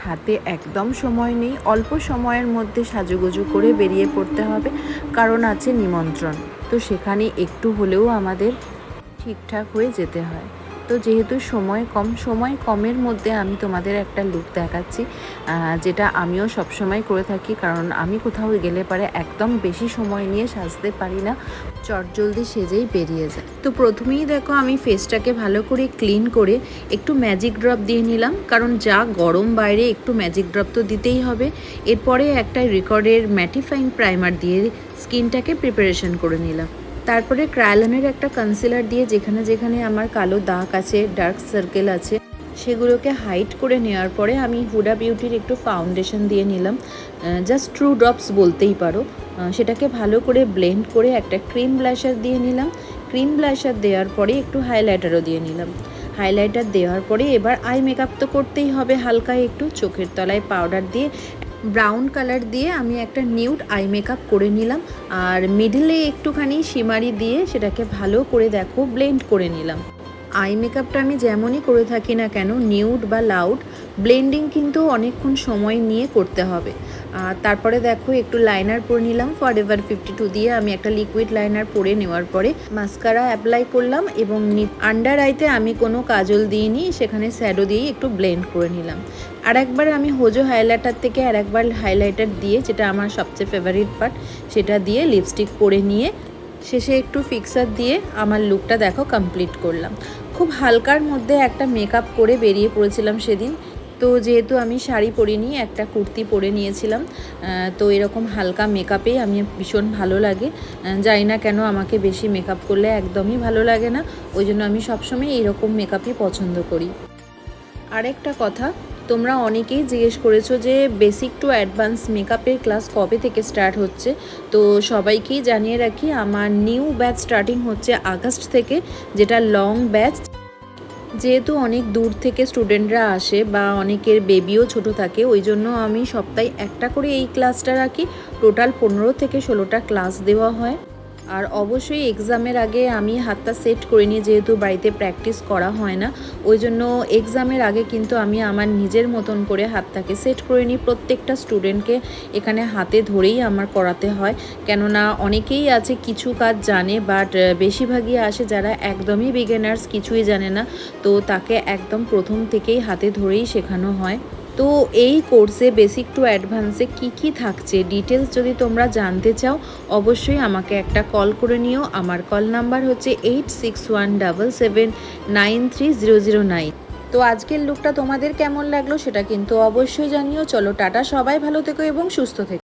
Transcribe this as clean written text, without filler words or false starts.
হাতে একদম সময় নেই, অল্প সময়ের মধ্যে সাজুগুজু করে বেরিয়ে পড়তে হবে, কারণ আছে নিমন্ত্রণ। তো সেখানে একটু হলেও আমাদের ঠিকঠাক হয়ে যেতে হয়। তো যেহেতু সময় কমের মধ্যে আমি তোমাদের একটা লুক দেখাচ্ছি, যেটা আমিও সবসময় করে থাকি, কারণ আমি কোথাও গেলে পারে একদম বেশি সময় নিয়ে সাজতে পারি না, চটজলদি সেজেই বেরিয়ে যায়। তো প্রথমেই দেখো আমি ফেসটাকে ভালো করে ক্লিন করে একটু ম্যাজিক ড্রপ দিয়ে নিলাম, কারণ যা গরম বাইরে একটু ম্যাজিক ড্রপ তো দিতেই হবে। এরপরে একটা রিকর্ডের ম্যাটিফাইং প্রাইমার দিয়ে স্কিনটাকে প্রিপারেশন করে নিলাম। তারপরে ক্রায়োলনের একটা কনসিলার দিয়ে যেখানে যেখানে আমার কালো দাগ আছে, ডার্ক সার্কেল আছে, সেগুলোকে হাইড করে নেওয়ার পরে আমি হুডা বিউটির একটু ফাউন্ডেশন দিয়ে নিলাম, জাস্ট ট্রু ড্রপস বলতেই পারো। সেটাকে ভালো করে ব্লেন্ড করে একটা ক্রিম ব্লাশার দিয়ে নিলাম। ক্রিম ব্লাশার দেওয়ার পরে একটু হাইলাইটারও দিয়ে নিলাম। হাইলাইটার দেওয়ার পরে এবার আই মেকআপ তো করতেই হবে, হালকা একটু চোখের তলায় পাউডার দিয়ে ব্রাউন কালার দিয়ে আমি একটা নিউড আই মেকআপ করে নিলাম, আর মিডলে একটুখানি শিমারি দিয়ে সেটাকে ভালো করে দেখো ব্লেন্ড করে নিলাম। আই মেকআপটা আমি যেমনই করে থাকি না কেন, নিউড বা লাউড, ব্লেন্ডিং কিন্তু অনেকক্ষণ সময় নিয়ে করতে হবে। তারপরে দেখো একটু লাইনার পরে নিলাম ফরএভার 52 দিয়ে। আমি একটা লিকুইড লাইনার পরে নেওয়ার পরে মাস্কারা অ্যাপ্লাই করলাম, এবং আন্ডার আইতে আমি কোনো কাজল দিইনি, সেখানে শ্যাডো দিয়েই একটু ব্লেন্ড করে নিলাম। আর একবার আমি হোজো হাইলাইটার থেকে আর একবার হাইলাইটার দিয়ে, যেটা আমার সবচেয়ে ফেভারিট পার্ট, সেটা দিয়ে লিপস্টিক পরে নিয়ে শেষে একটু ফিক্সার দিয়ে আমার লুকটা দেখো কমপ্লিট করলাম। খুব হালকার মধ্যে একটা মেকআপ করে বেরিয়ে পড়েছিলাম সেদিন। তো যেহেতু আমি শাড়ি পরিনি, একটা কুর্তি পরে নিয়েছিলাম, তো এরকম হালকা মেকআপেই আমি ভীষণ ভালো লাগে। জানি না কেন আমাকে বেশি মেকআপ করলে একদমই ভালো লাগে না, ওই জন্য আমি সবসময় এইরকম মেকআপই পছন্দ করি। আরেকটা কথা, তোমরা অনেকেই জিজ্ঞেস করেছো যে বেসিক টু অ্যাডভান্স মেকআপের ক্লাস কবে থেকে স্টার্ট হচ্ছে। তো সবাইকেই জানিয়ে রাখি, আমার নিউ ব্যাচ স্টার্টিং হচ্ছে আগস্ট থেকে, যেটা লং ব্যাচ। যেহেতু অনেক দূর থেকে স্টুডেন্টরা আসে বা অনেকের বেবিও ছোট থাকে, ওই জন্য আমি সপ্তাহে একটা করে এই ক্লাসটা রাখি। টোটাল 15 থেকে 16টা ক্লাস দেওয়া হয়। আর অবশ্যই এক্সামের আগে আমি হাতটা সেট করে নিই, যেহেতু বাড়িতে প্র্যাকটিস করা হয় না, ওই জন্য এক্সামের আগে কিন্তু আমি আমার নিজের মতন করে হাতটাকে সেট করে নিই। প্রত্যেকটা স্টুডেন্টকে এখানে হাতে ধরেই আমার করাতে হয়, কেননা অনেকেই আছে কিছু কাজ জানে, বাট বেশিরভাগই আসে যারা একদমই বিগিনার্স, কিছুই জানে না, তো তাকে একদম প্রথম থেকেই হাতে ধরেই শেখানো হয়। তো এই কোর্সে বেসিক টু অ্যাডভান্সে কি থাকছে ডিটেলস যদি তোমরা জানতে চাও, অবশ্যই আমাকে একটা কল করে নিও। আমার কল নাম্বার হচ্ছে 8617793009। তো আজকের লুকটা তোমাদের কেমন লাগলো সেটা কিন্তু অবশ্যই জানিও। চলো টাটা, সবাই ভালো থেকো এবং সুস্থ থেকো।